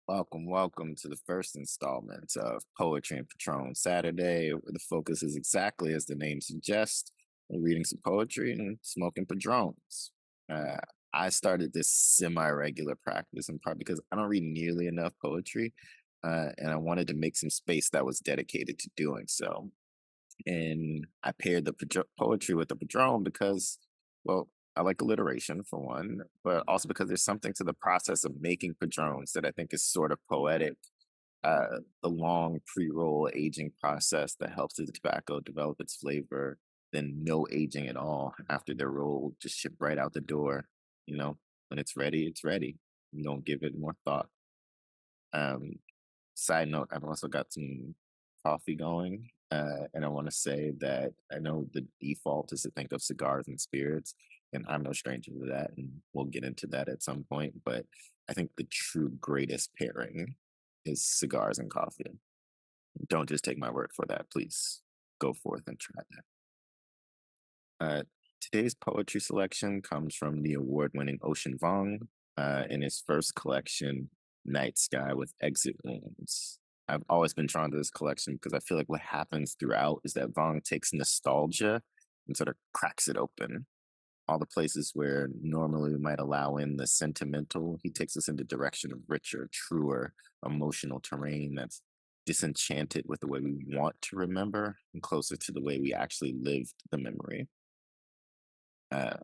Welcome to the first installment of Poetry and Padrón Saturday, where the focus is exactly as the name suggests, reading some poetry and smoking Padrones. Uh, I started this semi-regular practice, in part because I don't read nearly enough poetry, and I wanted to make some space that was dedicated to doing so. And I paired the poetry with the Padrón because, well, I like alliteration for one, but also because there's something to the process of making Padrones that I think is sort of poetic. The long pre-roll aging process that helps the tobacco develop its flavor, then no aging at all after they're rolled, just ship right out the door. You know, when it's ready, it's ready. You don't give it more thought. Um, Side note, I've also got some coffee going. And I want to say that I know the default is to think of cigars and spirits, and I'm no stranger to that. And we'll get into that at some point. But I think the true greatest pairing is cigars and coffee. Don't just take my word for that. Please go forth and try that. Today's poetry selection comes from the award winning Ocean Vuong in his first collection, Night Sky with Exit Wounds. I've always been drawn to this collection because I feel like what happens throughout is that Vuong takes nostalgia and sort of cracks it open. All the places where normally we might allow in the sentimental, he takes us in the direction of richer, truer, emotional terrain that's disenchanted with the way we want to remember and closer to the way we actually lived the memory. Uh,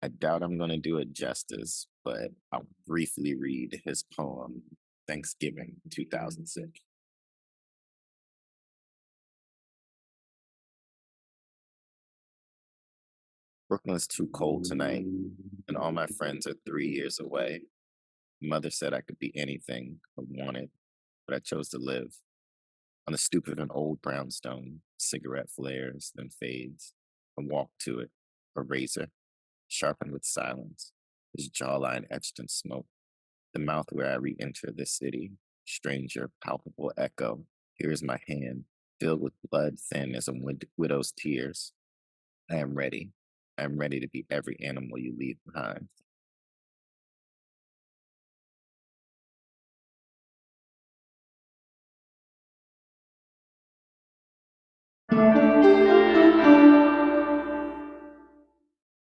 I doubt I'm going to do it justice, but I'll briefly read his poem, Thanksgiving 2006. Brooklyn's too cold tonight, and all my friends are 3 years away. Mother said I could be anything I wanted, but I chose to live. On the stoop of an old brownstone, cigarette flares, then fades. I walk to it, a razor, sharpened with silence, his jawline etched in smoke. The mouth where I re enter this city, stranger, palpable echo. Here is my hand, filled with blood thin as a widow's tears. I am ready. I am ready to be every animal you leave behind.